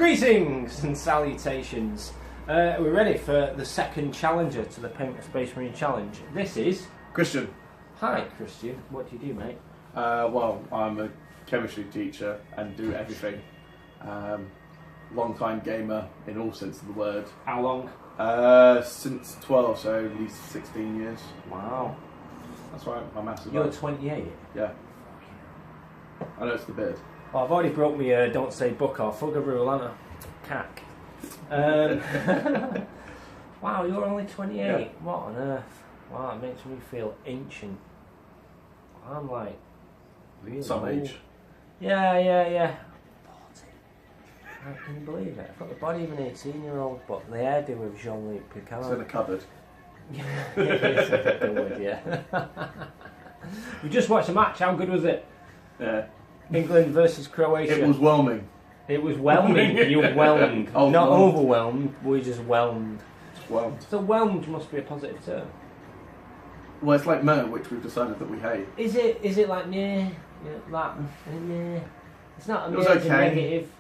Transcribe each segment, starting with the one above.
Greetings and salutations. We're ready for the second challenger to the Paint a Space Marine Challenge. This is... Christian. Hi Christian, what do you do, mate? Well, I'm a chemistry teacher and do everything. Long time gamer in all sense of the word. How long? Since 12, so at least 16 years. Wow. That's right, my maths is You're right. 28? Yeah. I know it's the beard. Well, I've already broke my don't say book off. Fugger rule, haven't I? Cack. Wow, you're only 28. Yeah. What on earth? Wow, it makes me feel ancient. I'm like really Some old. age. Yeah. 40. Can you believe it? I've got the body of an 18-year-old, but the hairdo of Jean-Luc Picard. It's in a cupboard. Yes, I think I would, yeah. We just watched a match. How good was it? Yeah. England versus Croatia. It was whelming. It was whelming. You were whelmed. Oh, Not whelmed. overwhelmed, we just whelmed. It's whelmed. So whelmed must be a positive term. Well, it's like meh, which we've decided that we hate. Is it like meh? Yeah, like meh. It's not a It was meh, it's a okay. negative.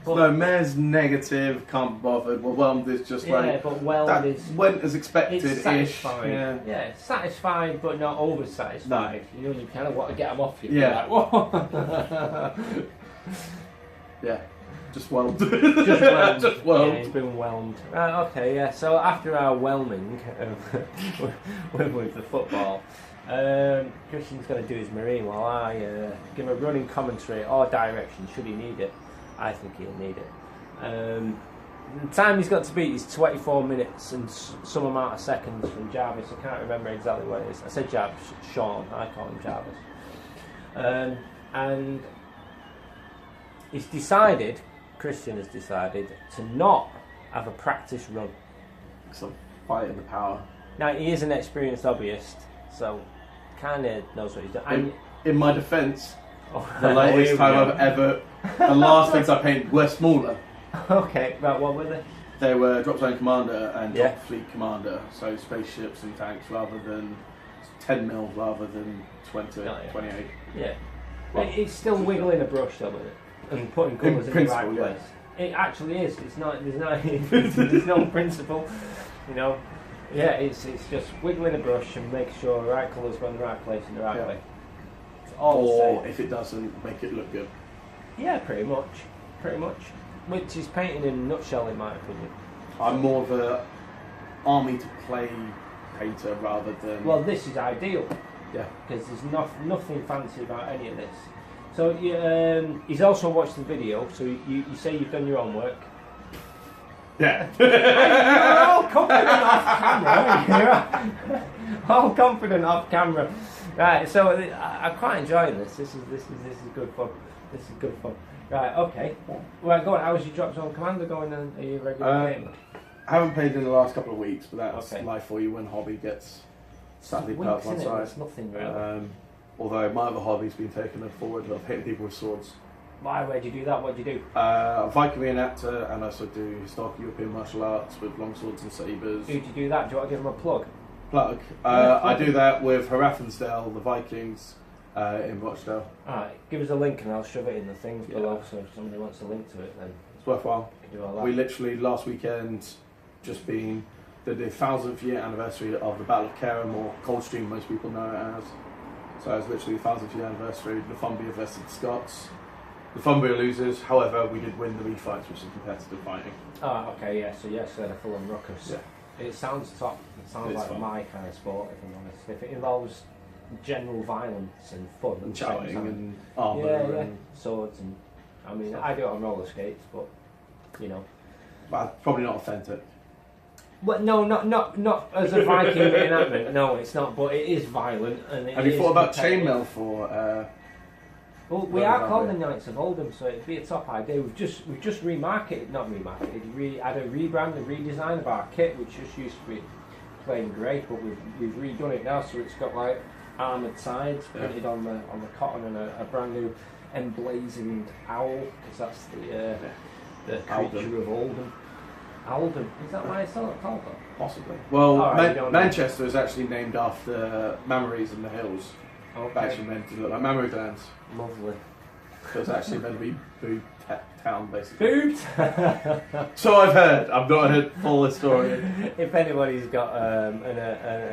But, No, meh's negative, can't be bothered. Well, whelmed is just yeah, like... but whelmed that is... went as expected-ish. It's satisfied. Yeah. It's satisfied, but not over satisfied. You know, you kind of want to get them off you. Yeah. Like, whoa. Yeah. Just whelmed. Just whelmed. Just whelmed. Yeah, he's been whelmed. Right, okay, yeah. So after our whelming with the football, Christian's going to do his marine while I give a running commentary or direction should he need it. I think he'll need it. The time he's got to beat is 24 minutes and some amount of seconds from Jarvis. I can't remember exactly what it is. I said Jarvis, Sean. I call him Jarvis. And he's decided, Christian has decided, to not have a practice run. Some fight in the power. Now, he is an experienced hobbyist, so kind of knows what he's doing. In my defence, the here latest we time go. I've ever... The last things I painted were smaller. Okay, right, what were they? They were Drop Zone Commander and Yeah. Drop Fleet Commander, so spaceships and tanks rather than 10 mil rather than 20, Oh, yeah. 28. Yeah. Well, It's still wiggling a brush, though, isn't it? And putting colours in the right principle, yeah. place. It actually is. It's not. There's no principle. You know. Yeah. It's just wiggling a brush and make sure the right colours go in the right place in the right Yeah. way. It's all the Or same. if it doesn't, make it look good. Yeah, pretty much. Which is painting in a nutshell, in my opinion. I'm more of a army to play painter rather than... Well, this is ideal yeah. because there's nothing fancy about any of this. So he's also watched the video. So you say you've done your own work. Yeah. You're all confident off camera. You're all confident off camera. Right. So I'm quite enjoying this. This is good fun. This is good fun. Right. Okay. Well, go on. How's your Drop Zone Commander going? Then are you a regular gamer? I haven't played in the last couple of weeks, but that's Okay. life for you when hobby gets sadly put Weeks, up one innit? side. It's nothing really. Although my other hobby's been taken forward of hitting people with swords. Why? Where'd you do that? What'd you do? I'm Viking reenactor and I also do historic European martial arts with long swords and sabres. Who'd you do that? Do you want to give him a plug? Plug. Yeah, I do that with Harathensdale, the Vikings, in Rochdale. Alright, give us a link and I'll shove it in the things Yeah. below, so if somebody wants a link to it, then It's worthwhile. you can do all that. We literally last weekend just been the 1000th year anniversary of the Battle of Kerem, or Coldstream most people know it as. So it's literally the 1000th year anniversary. Northumbria versus the Scots. Northumbria loses, however we did win the refights, which is competitive fighting. Oh, okay, yeah, so yes, they're full on ruckus. Yeah. It sounds top. It sounds It's like fun. my kind of sport, if I'm honest. If it involves general violence and fun And at the same shouting time. and armour yeah, and... swords and... I mean, I do it on roller skates, but, you know. But probably not authentic. Well, no, not as a Viking reenactment. No, it's not. But it is violent, and it Have you is thought about competitive. chainmail for... Well, we Well, are called the lovely. Knights of Oldham, so it'd be a top idea. We've just remarketed, not remarketed, had a rebrand and redesign of our kit, which just used to be plain grey, but we've redone it now, so it's got like armoured sides printed on the cotton and a brand new emblazoned owl, because that's the creature of Oldham. Oldham, is that why it's called that? Possibly. Well, All right, we don't know. Manchester is actually named after mammaries in the hills. Okay. Actually meant to look like mammary glands. Lovely. So it's actually meant to be boob town, basically. Boobed. So I've heard. I've not heard full story. If anybody's got an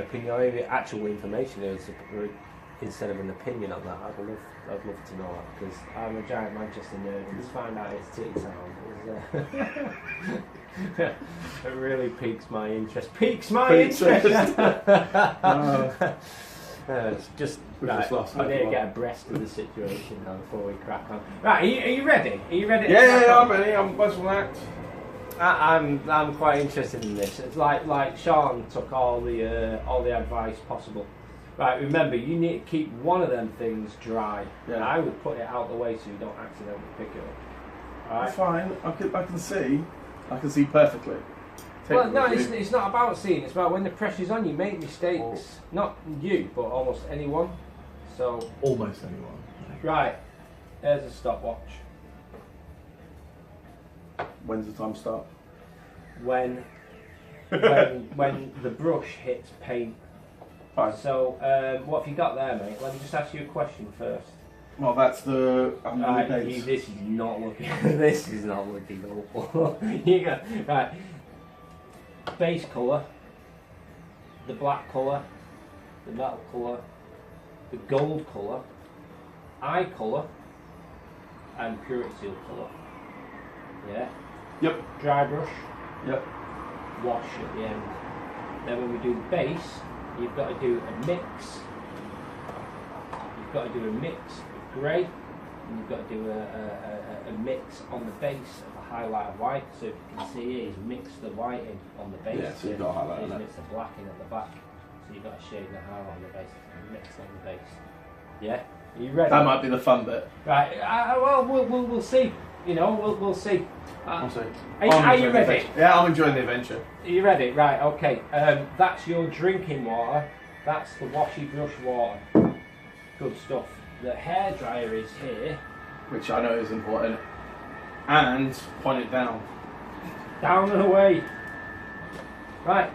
opinion or any actual information instead of an opinion on that, I'd love to know that, because I'm a giant Manchester nerd and to find out it's Titty Town it really piques my interest. It's just right. I need to get abreast of the situation now before we crack on. Right, are you ready? Are you ready? Yeah, I'm ready. I'm much relaxed. I'm quite interested in this. It's like Sean took all the advice possible. Right, remember, you need to keep one of them things dry. Yeah. I would put it out the way so you don't accidentally pick it up. All right? That's fine. I can see perfectly. Well, no, it's not about seeing. It's about when the pressure's on, you make mistakes. Oh. Not you, but almost anyone. So almost anyone. Right, there's a stopwatch. When's the time start? When the brush hits paint. Fine. So, what have you got there, mate? Let me just ask you a question first. Well, that's the. This is not looking. This is not looking awful. You go right. Base colour, the black colour, the metal colour, the gold colour, eye colour, and purity seal colour. Yeah. Yep. Dry brush. Yep. Wash at the end. Then when we do the base, you've got to do a mix. You've got to do a mix of grey, and you've got to do a mix on the base of a highlighted white. So if you can see here, he's mixed the white in on the base. Yeah, so you've got to highlight he's that. mixed the black in at the back. So you've got to shade the highlight on the base and mix on the base. Yeah? Are you ready? That might be the fun bit. Right, well, we'll see. You know, we'll see. We'll see. Are you ready? Yeah, I'm enjoying the adventure. Are you ready? Right, okay. That's your drinking water. That's the washy brush water. Good stuff. The hairdryer is here. Which I know is important. And point it down. Down and away. Right.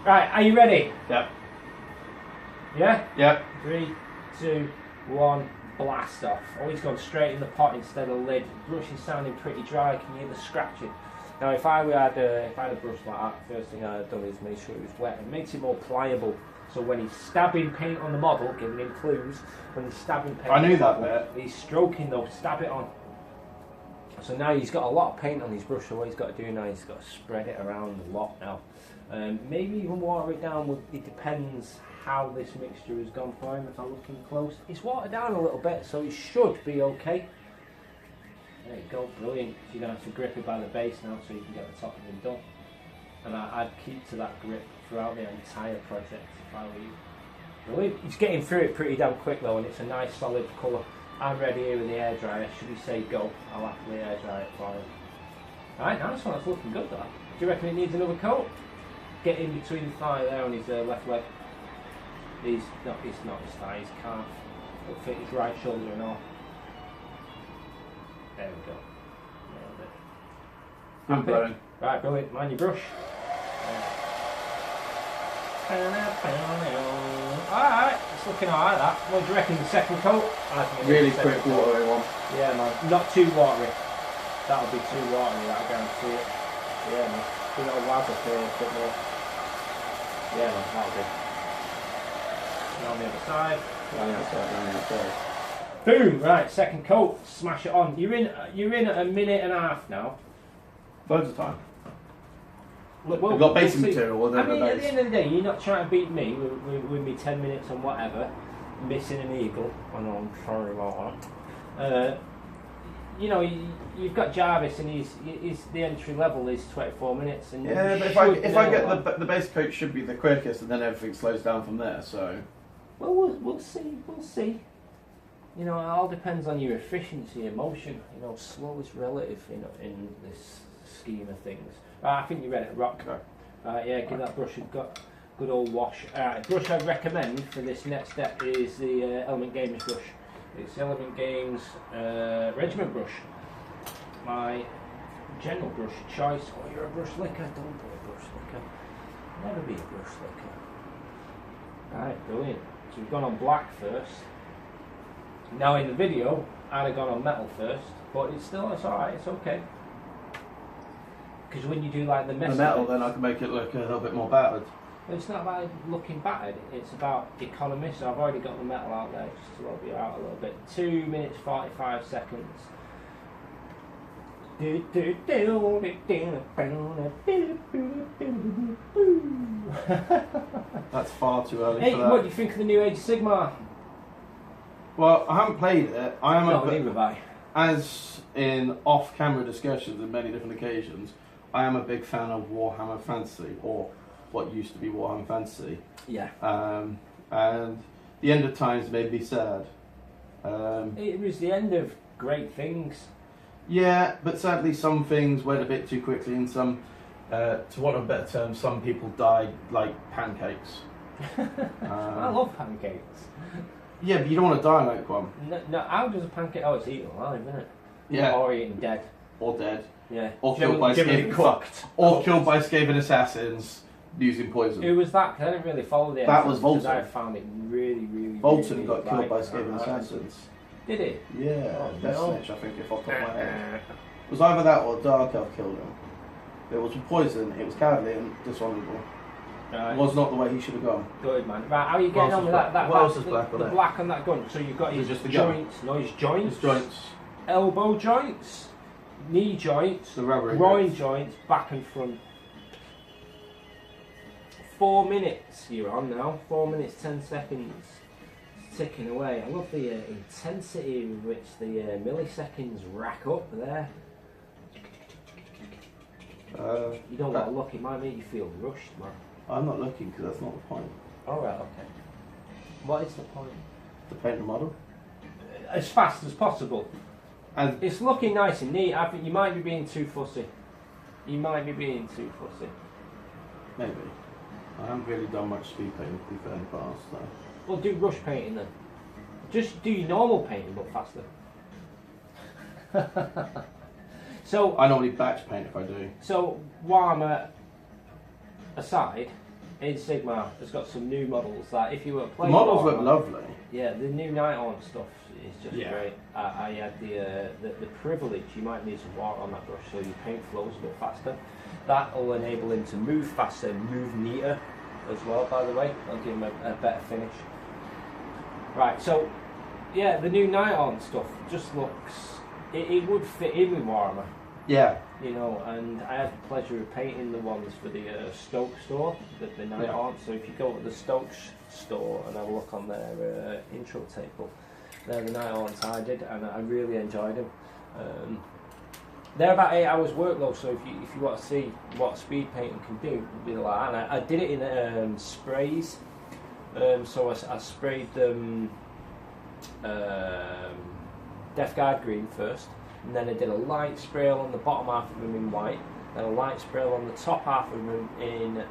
Right, are you ready? Yep. Yeah? Yep. 3, 2, 1, blast off. Oh, he's gone straight in the pot instead of lid. The brush is sounding pretty dry. Can you hear the scratching? Now, if I had a brush like that, first thing I'd have done is make sure it was wet. It makes it more pliable. So when he's stabbing paint on the model, giving him clues, when he's stabbing paint I knew on the that model, bit. he's stroking though, stab it on. So now he's got a lot of paint on his brush, so what he's got to do now, he's got to spread it around a lot now. Maybe even water it down, it depends how this mixture has gone for him. If I'm looking close, it's watered down a little bit, so it should be okay. There you go, brilliant. You're going to have to grip it by the base now so you can get the top of it done. And I'd keep to that grip throughout the entire project if I were you. Brilliant. He's getting through it pretty damn quick though, and it's a nice solid colour. I'm ready here with the airdryer. Should we say go? I'll happily airdryer it for him. Alright, nice one. That's looking good, that. Do you reckon it needs another coat? Get in between the thigh there on his left leg. He's not his thigh, his calf. It'll fit his right shoulder and all. There we go. Good burn. Right, brilliant. Mind your brush. Alright, it's looking alright that. What do you reckon, the second coat? I think really quick watery one. Yeah man, not too watery. That'll be too watery, I guarantee it. Yeah man, big old wag up here, a bit more. Yeah man, that'll do. And on the other side. Down the outside. Boom! Right, second coat, smash it on. You're in at a minute and a half now. Loads of time. We've got basic material. I mean, at the end of the day, you're not trying to beat me with me 10 minutes and whatever, missing an eagle. I know, I'm sorry about that. You know, you've got Jarvis, and he's the entry level is 24 minutes. And yeah, but if I get the base coat should be the quickest, and then everything slows down from there. So. Well, we'll see. We'll see. You know, it all depends on your efficiency, emotion. You know, slow is relative. You know, in this scheme of things. I think you're ready to rock. Okay. Yeah, give that brush a good old wash. The brush I'd recommend for this next step is the Element Games brush. It's Element Games Regiment brush. My general brush choice. Oh, you're a brush licker? Don't be a brush licker. Never be a brush licker. Right, brilliant. So we've gone on black first. Now in the video, I'd have gone on metal first, but it's alright, it's okay. Because when you do like the metal, then I can make it look a little bit more battered. It's not about looking battered, it's about economy. So I've already got the metal out there just to help you out a little bit. 2 minutes 45 seconds. That's far too early Hey, for that. what do you think of the new Age of Sigmar? Well, I haven't played it. I am Neither have I. as in off-camera discussions on many different occasions. I am a big fan of Warhammer Fantasy, or what used to be Warhammer Fantasy. Yeah. And the end of times made me sad. It was the end of great things. Yeah, but sadly some things went a bit too quickly, and some, to want a better term, some people died like pancakes. I love pancakes. Yeah, but you don't want to die like one. No, how does a pancake? Oh, it's eaten alive, isn't it? Yeah. Or eaten dead. Or dead. Yeah. Or killed by Generally Skaven cooked. Or killed by Skaven assassins using poison. Who was that? 'Cause I didn't really follow the That was because Volton. I found it really Bolton got killed like, by Skaven assassins. Did it? Yeah, Oh, Death no. Snitch, I think, if off the top of my head. It was either that or Dark Elf killed him. It was poison, it was cowardly and dishonourable. Right. It was not the way he should have gone. Good man. Right, how are you getting What on with else that? what else is the, black on the it? black on that gun. So you've got Is his it just the gun? joints. No, his joints. His joints, Elbow joints. Knee joints. the rubber Groin joints. Back and front. 4 minutes you're on now. 4 minutes 10 seconds. It's ticking away. I love the intensity with which the milliseconds rack up there. You don't want to look, it might make you feel rushed, man. I'm not looking because that's not the point. Alright, okay. What is the point? To paint the model. As fast as possible. And It's looking nice and neat. I think you might be being too fussy. You might be being too fussy. maybe. I haven't really done much speed painting to be fair in the past, so. Well, do rush painting then. Just do your normal painting, but faster. So I normally batch paint if I do. So, Warhammer aside, Age of Sigmar has got some new models that if you were The playing models look Warhammer- lovely. Yeah, the new Nighthorn stuff is just Yeah. great. I had the privilege, you might need some water on that brush so your paint flows a bit faster. That will enable him to move faster, move neater as well, by the way. That'll give him a better finish. Right, so, yeah, the new Nighthorn stuff just looks... It would fit in with Warhammer. Yeah. You know, and I had the pleasure of painting the ones for the Stoke store, the Nighthorn. So if you go to the Stoke store and have a look on their intro table, they're the Nighthorns I did, and I really enjoyed them. They're about 8 hours work though, so if you want to see what speed painting can do, it'd be like that. And I did it in sprays. So I sprayed them Death Guard green first, and then I did a light spray on the bottom half of them in white, then a light spray on the top half of them in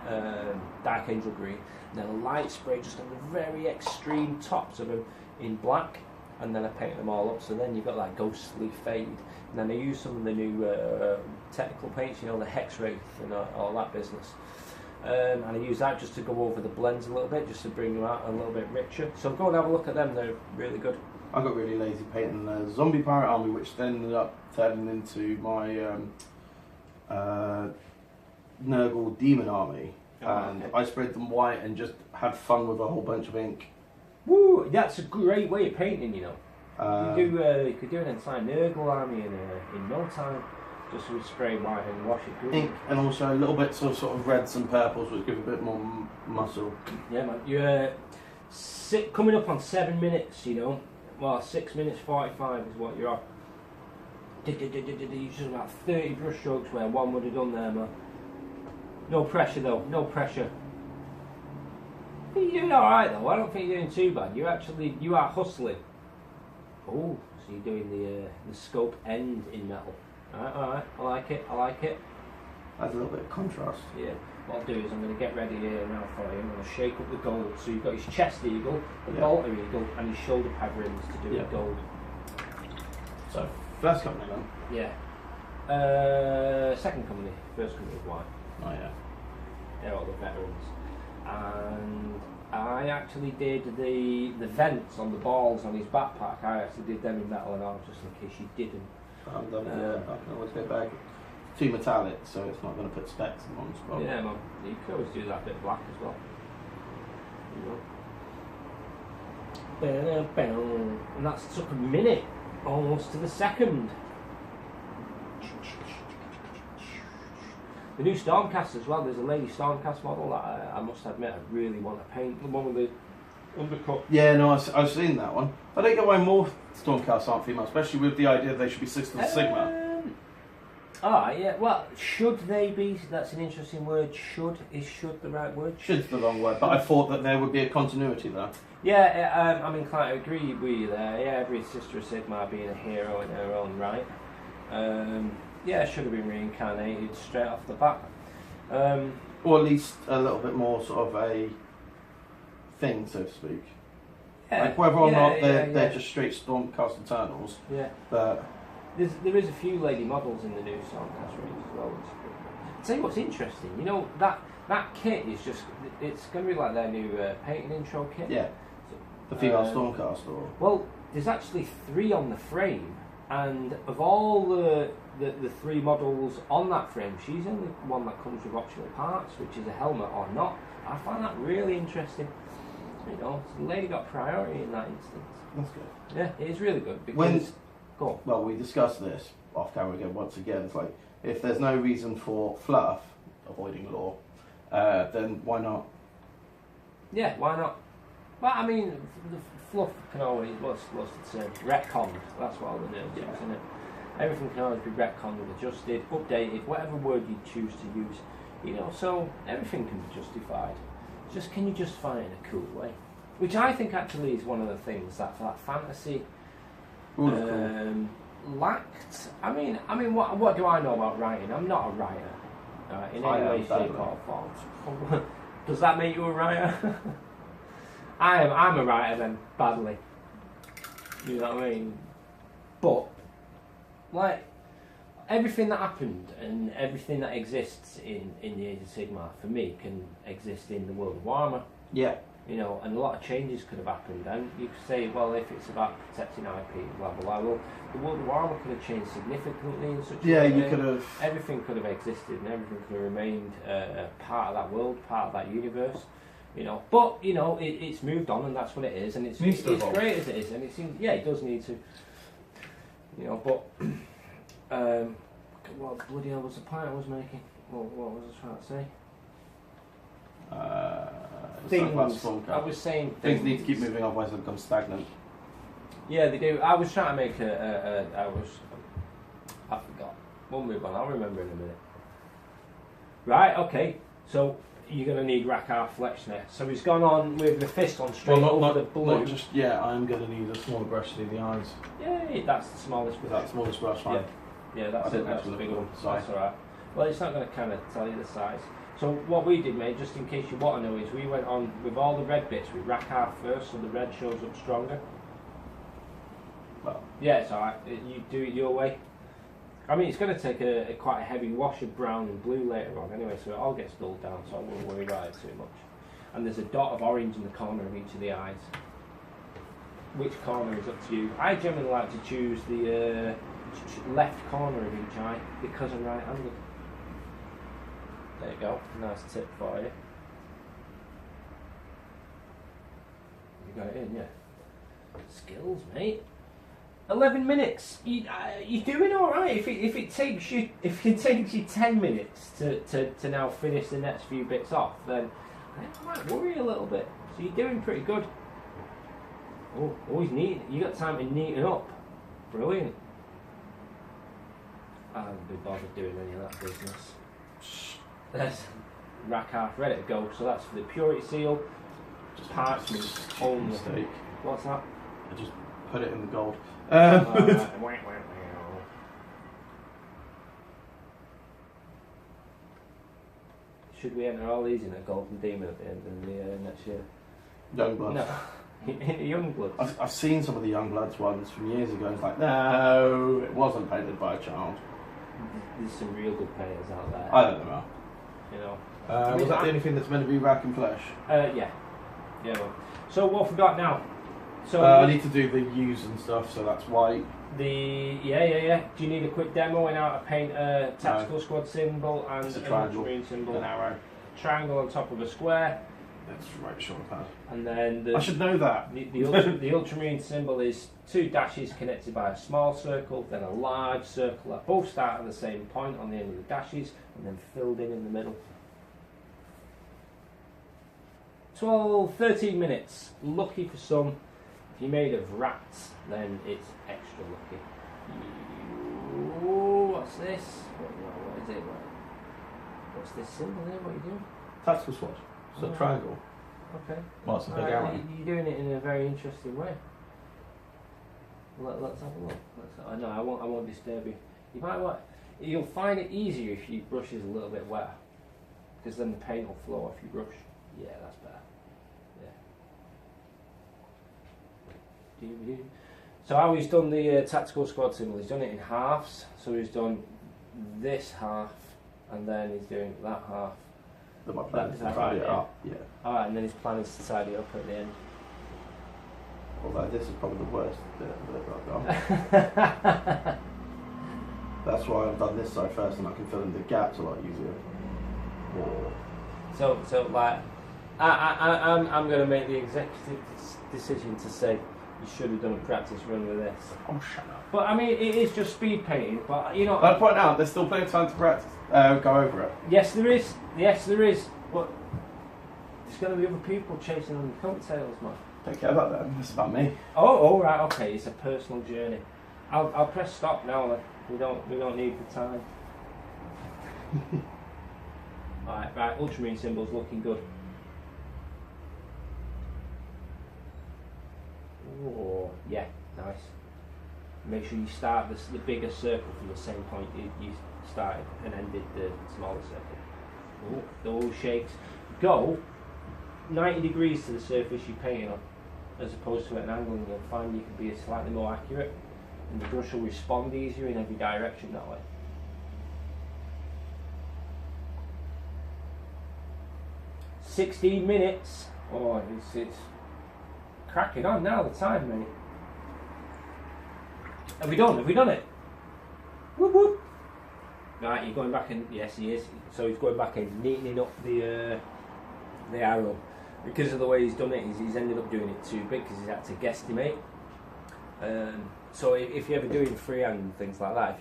Dark Angel green, and then a light spray just on the very extreme tops of them in black, and then I painted them all up, so then you've got that ghostly fade. And then I used some of the new technical paints, you know, the Hex Wraith and all that business. And I use that just to go over the blends a little bit, just to bring them out a little bit richer. So go and have a look at them, they're really good. I got really lazy painting the Zombie Pirate Army, which then ended up turning into my Nurgle Demon Army. And okay. I sprayed them white and just had fun with a whole bunch of ink. Woo! That's a great way of painting, you know. You could do an entire Nurgle army in no time, just with spray white and wash it green. Ink and also little bits of sort of reds and purples, which give a bit more muscle. Yeah, man. You're coming up on 7 minutes, you know. Well, 6 minutes 45 is what you're on. You just about 30 brush strokes where one would have done there, man. No pressure though, no pressure. You're doing alright though, I don't think you're doing too bad. You are hustling. Oh, so you're doing the scope end in metal. Alright, I like it. Adds a little bit of contrast. Yeah, what I'll do is I'm going to get ready here now for you. I'm going to shake up the gold. So you've got his chest eagle, the bolter eagle, and his shoulder pad rims to do with gold. So, first company then? Yeah. Second company, first company is white. Oh yeah. They're all the veterans. And I actually did the vents on the balls on his backpack. I actually did them in metal and all, just in case you didn't. I can always go back. Too metallic, so it's not going to put specs on as well. Yeah, man. You could always do that bit black as well. And that's took a minute, almost to the second. The new Stormcast as well. There's a lady Stormcast model that I must admit I really want to paint. The one with the undercut. Yeah, no, I've seen that one. I don't get why more Stormcasts aren't female, especially with the idea they should be Sisters of Sigma. Yeah. Well, should they be? That's an interesting word. Is should the right word? Should's the wrong word, but I thought that there would be a continuity there. Yeah, I'm inclined to agree with you there. Yeah, every Sister of Sigma being a hero in her own right. Yeah, should have been reincarnated straight off the bat. Or at least a little bit more sort of a thing, so to speak. Yeah, like whether or not they're just straight Stormcast Eternals. Yeah. But there is a few lady models in the new Stormcast range as well. I'll tell you what's interesting. You know, that kit is just, it's going to be like their new painting intro kit. Yeah. The female Stormcast, or? Well, there's actually 3 on the frame, and of all the 3 models on that frame, she's the only one that comes with optional parts, which is a helmet or not. I find that really interesting. You know, so the lady got priority in that instance. That's good. Yeah, it is really good because. Well, we discussed this off camera again. Once again, it's like if there's no reason for fluff, avoiding law, then why not? Yeah, why not? Well, I mean, the fluff can always, what's the term? Retconned. That's what all the nerds use, isn't it? Everything can always be retconned, adjusted, updated, whatever word you choose to use. You know, so everything can be justified. Just can you just find a cool way? Which I think actually is one of the things that fantasy lacked. I mean, what do I know about writing? I'm not a writer in any way, shape, or form. Does that make you a writer? I'm a writer then, badly. You know what I mean? But like everything that happened and everything that exists in the Age of Sigmar for me can exist in the world of Warhammer. Yeah. You know, and a lot of changes could have happened. And you could say, well, if it's about protecting IP, blah blah blah. Well, the world of Warhammer could have changed significantly in such a way. You could have. Everything could have existed, and everything could have remained part of that world, part of that universe. You know, but you know, it's moved on, and that's what it is, and it's great as it is, and it seems, it does need to. You know, but what bloody hell was the point I was making? What was I trying to say? Things. I was saying things need to keep moving, otherwise they become stagnant. Yeah, they do. I was trying to make I forgot. We'll move on. I'll remember in a minute. Right. Okay. So you're going to need Rackar Fletchner. So he's gone on with the fist on straight over the blue. I'm going to need a smaller brush to do the eyes. Yeah, that's the smallest brush. That's the smallest brush, fine. Yeah, that's the big one. Size. That's alright. Well, it's not going to kind of tell you the size. So what we did, mate, just in case you want to know, is we went on with all the red bits. We Rackar first, so the red shows up stronger. Well, yeah, it's alright. You do it your way. I mean, it's going to take a quite a heavy wash of brown and blue later on anyway, so it all gets dulled down, so I won't worry about it too much. And there's a dot of orange in the corner of each of the eyes. Which corner is up to you. I generally like to choose the left corner of each eye because I'm right-handed. There you go, nice tip for you. You got it in, yeah. Skills, mate. 11 minutes. You're doing all right. If it takes you 10 minutes to now finish the next few bits off, then I might worry a little bit. So you're doing pretty good. Oh, always neat. You got time to neaten up. Brilliant. I haven't been bothered doing any of that business. There's Rackar ready to go. So that's for the purity seal. Just parchment only. Mistake. What's that? I just put it in the gold. Should we enter all these in a golden demon at the end of the next year? Youngbloods. No. Youngbloods. I've seen some of the Youngbloods ones from years ago. It's like, no, it wasn't painted by a child. There's some real good painters out there. I don't know. You know. Was that the only thing that's meant to be rack and flesh? Yeah. Yeah. Well. So what have we got now? So I need to do the U's and stuff, so that's white. Yeah. Do you need a quick demo in how to paint a tactical squad symbol and It's a an triangle, ultramarine symbol? an arrow. Triangle on top of a square. That's right shoulder pad. And then I should know that. The ultramarine symbol is 2 dashes connected by a small circle, then a large circle that both start at the same point on the end of the dashes, and then filled in the middle. 13 minutes. Lucky for some. If you're made of rats, then it's extra lucky. Ooh, what's this? What is it? What's this symbol here? What are you doing? Tactical squad. It's a triangle. Okay. Well, it's a big arrow. You're doing it in a very interesting way. Let's have a look. I know I won't disturb you. You might want. You'll find it easier if your brush is a little bit wetter, because then the paint will flow off your brush. Yeah, that's better. Yeah. So how he's done the tactical squad symbol? He's done it in halves. So he's done this half, and then he's doing that half. That my plan is to tidy it up. Yeah. Alright, and then his plan is to tidy it up at the end. Although this is probably the worst bit that I've done. That's why I've done this side first, and I can fill in the gaps a lot easier. Or So like, I'm going to make the executive decision to say you should have done a practice run with this. oh, shut up. But I mean, it is just speed painting. But you know, I'd point out there's still plenty of time to practice. Go over it. yes, there is. Yes, there is. But there's going to be other people chasing on your coattails, man. Don't care about them. It's about me. Oh, right, okay. It's a personal journey. I'll press stop now. Then. We don't need the time. Right. Ultramarine symbol's looking good. Oh, yeah, nice. Make sure you start the bigger circle from the same point you started and ended the smaller circle. Oh, those shapes. Go 90 degrees to the surface you're painting on, as opposed to at an angle, and you'll find you can be slightly more accurate, and the brush will respond easier in every direction that way. "16 minutes. Oh, it's cracking on now, the time, mate. Have we done it? Whoop whoop. Right, you're going back and yes, he is. So he's going back and neatening up the arrow. Because of the way he's done it, he's ended up doing it too big because he's had to guesstimate. So if you're ever doing freehand and things like that,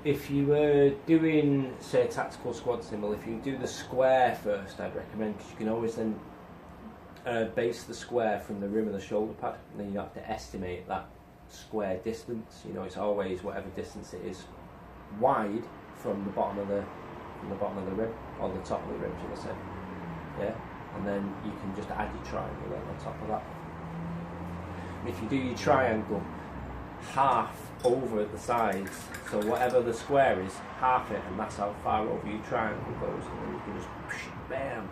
if you were doing, say, a tactical squad symbol, if you do the square first, I'd recommend, because you can always then base the square from the rim of the shoulder pad, and then you have to estimate that square distance. You know, it's always whatever distance it is wide from the bottom of the rim, or the top of the rim, should I say? Yeah, and then you can just add your triangle then on top of that. If you do your triangle half over at the sides, so whatever the square is, half it, and that's how far over your triangle goes, and then you can just bam,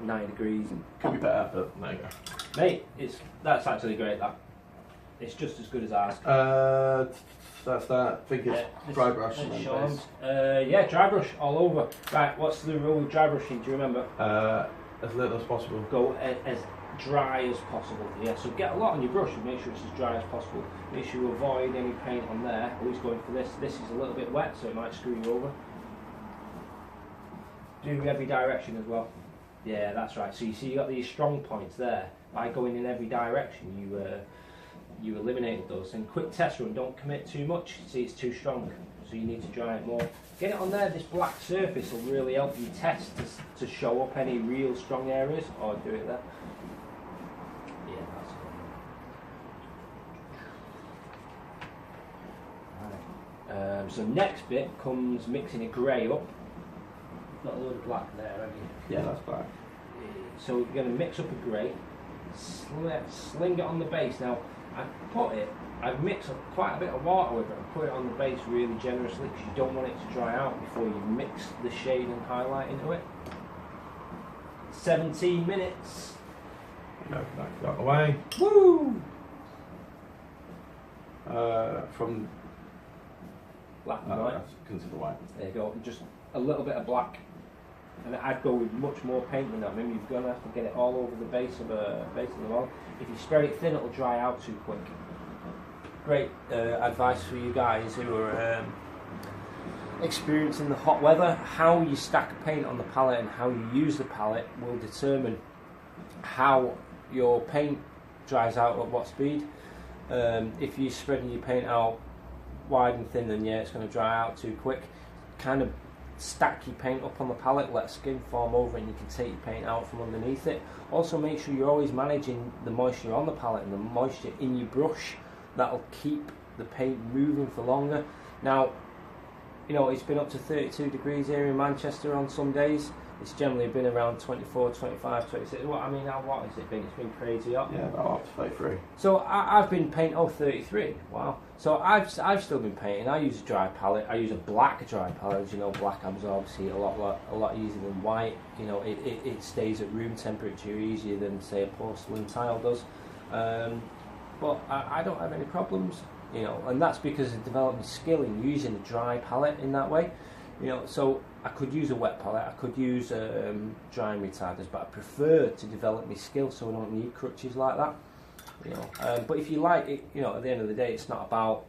9 degrees. Could be better, but there you go. Mate, that's actually great. That it's just as good as ours. That's that. I think it's dry brush and then base. Yeah, dry brush all over. Right, what's the rule with dry brushing? Do you remember? As little as possible. Go as dry as possible. Yeah, so get a lot on your brush and make sure it's as dry as possible. Make sure you avoid any paint on there. Always going for this. This is a little bit wet, so it might screw you over. Do every direction as well. Yeah, that's right. So you see, you got these strong points there. By going in every direction, you eliminated those. And quick test run, don't commit too much. See, it's too strong, so you need to dry it more. Get it on there. This black surface will really help you test to show up any real strong areas, or do it there. Yeah, that's good. Right. So next bit comes mixing a grey up. Got a load of black there, haven't you? Yeah, that's black. So we're going to mix up a grey, sling it on the base. Now, I've mixed quite a bit of water with it and put it on the base really generously because you don't want it to dry out before you mix the shade and highlight into it. 17 minutes. No, that got away. Woo! From Black and white. consider white. There you go. Just a little bit of black. And I'd go with much more paint than that. Maybe you're going to have to get it all over the base of the wall. If you spread it thin, it'll dry out too quick. Great advice for you guys who are experiencing the hot weather. How you stack paint on the palette and how you use the palette will determine how your paint dries out at what speed. If you're spreading your paint out wide and thin, then yeah, it's going to dry out too quick. Kind of stack your paint up on the palette, let skin form over, and you can take your paint out from underneath it. Also make sure you're always managing the moisture on the palette and the moisture in your brush. That'll keep the paint moving for longer. Now, you know, it's been up to 32 degrees here in Manchester on some days. It's generally been around 24, 25, 26. Well, I mean, now what has it been? It's been crazy hot. Yeah, about up to 33. So I've been painting, 33, wow. So I've still been painting. I use a dry palette. I use a black dry palette. As you know, black absorbs heat a lot easier than white. You know, it stays at room temperature easier than, say, a porcelain tile does. But I don't have any problems, you know, and that's because of developing skill in using a dry palette in that way. You know, so I could use a wet palette, I could use drying retarders, but I prefer to develop my skill so I don't need crutches like that. You know, but if you like it, you know, at the end of the day, it's not about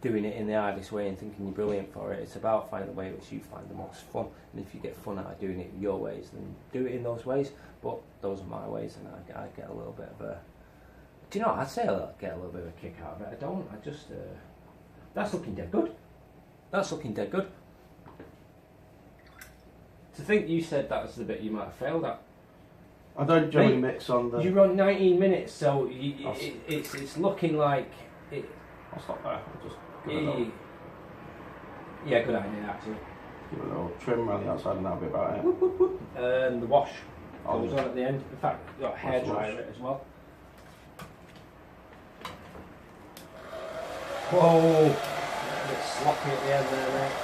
doing it in the hardest way and thinking you're brilliant for it. It's about finding the way which you find the most fun. And if you get fun out of doing it your ways, then do it in those ways. But those are my ways, and I get a little bit of a. Do you know? I'd say I get a little bit of a kick out of it. I don't. I just. That's looking dead good. That's looking dead good. To think you said that was the bit you might have failed at. I don't generally mix on the. You run 19 minutes, so it's looking like it. I'll stop there. I'll just give it a little. Yeah, good idea actually. Give it a little trim around the outside and that'll be about it. Whoop, whoop, whoop. The wash goes just on at the end. In fact, you've got hair dryer it as well. Whoa! A bit sloppy at the end there, mate.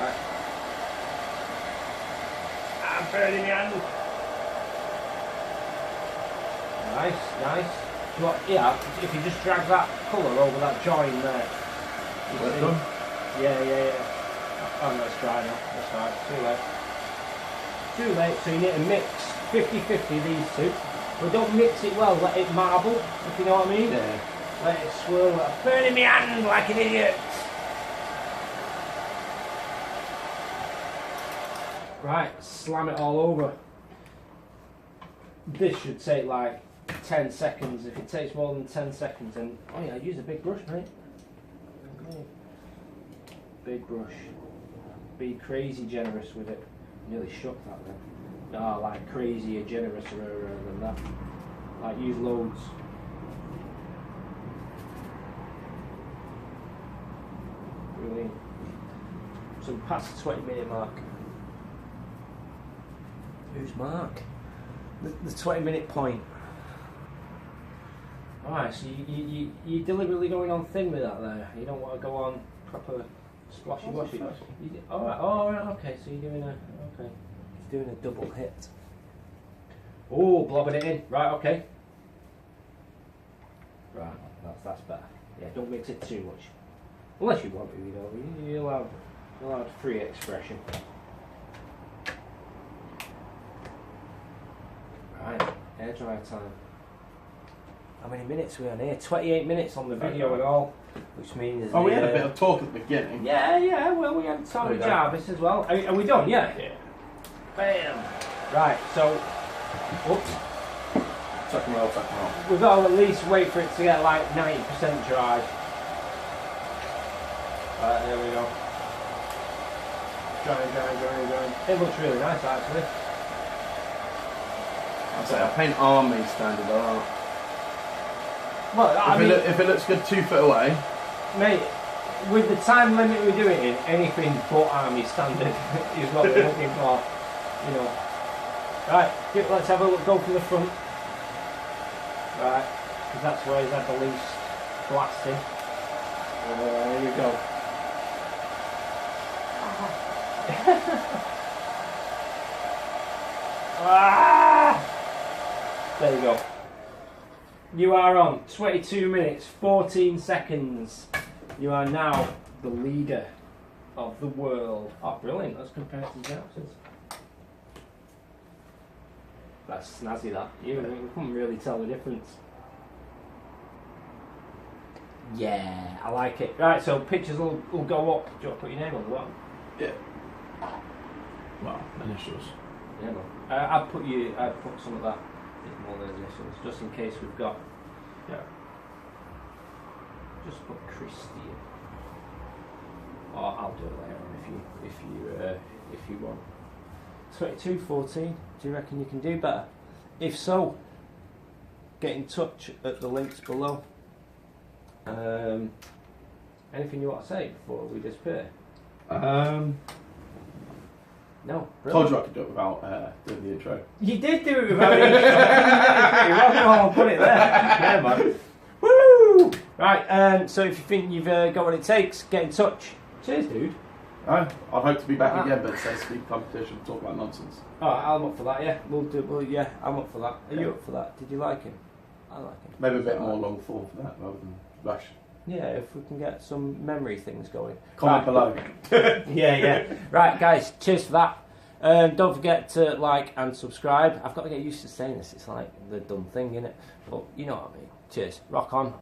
Right. I'm burning my hand. Nice, nice. So what, yeah, if you just drag that colour over that join there. Well done. Yeah. Oh no, it's dry now. That's right, too late. Too late, so you need to mix 50-50 these two. But don't mix it well, let it marble, if you know what I mean. Yeah. Let it swirl, burning my hand like an idiot. Right, slam it all over. This should take like 10 seconds. If it takes more than 10 seconds, then oh yeah, use a big brush, mate. Okay. Big brush. Be crazy generous with it. Nearly shook that then. No, like crazier generous than that. Like use loads. Brilliant. So past the 20-minute mark. Who's Mark? The 20-minute point. Alright, so you're deliberately going on thin with that there. You don't want to go on proper splashy washy. Alright, okay, so you're doing a double hit. Oh, blobbing it in. Right, okay. Right, that's better. Yeah, don't mix it too much. Unless you want to, you know. You're allowed free expression. Right, air dryer time. How many minutes are we on here? 28 minutes on the video and all, which means... we had a bit of talk at the beginning. Yeah, well, we had Tommy Jarvis as well. Are we done? Yeah. Bam! Right, so... Oops. Second roll. We've got to at least wait for it to get like 90% dry. Right, there we go. Drying. It looks really nice, actually. I'd say I paint army standard art. Well, if it looks good 2 foot away, mate, with the time limit we do it in, anything but army standard is what we're looking for. You know. Right, let's have a look. Go for the front. Right, because that's where he's had the least blasting. Here we go. There you go. You are on 22 minutes 14 seconds. You are now the leader of the world. Oh, brilliant. Let's compare some houses. That's snazzy, that. You couldn't really tell the difference. Yeah, I like it. Right, so pictures will go up. Do you want to put your name on the bottom? Yeah. Well, initials. Yeah, man. I'd put some of that in more than initials, just in case we've got. Yeah. Just put Christian. Or I'll do it later on if you want. 2214. Do you reckon you can do better? If so, get in touch at the links below. Anything you want to say before we disappear? No. Brilliant. Told you I could do it without doing the intro. You did do it without it. I'll put it there. Yeah, man. Woo! Right. So if you think you've got what it takes, get in touch. Cheers, dude. I'd hope to be back again, but it says speed competition, talk about nonsense. Oh, I'm up for that. Yeah, we'll do. Well, yeah, I'm up for that. Are you up for that? Did you like him? I like him. Maybe a bit more long form for that rather than rush. Yeah, if we can get some memory things going. Comment below. Yeah. Right, guys, cheers for that. Don't forget to like and subscribe. I've got to get used to saying this. It's like the dumb thing, innit? But you know what I mean. Cheers. Rock on.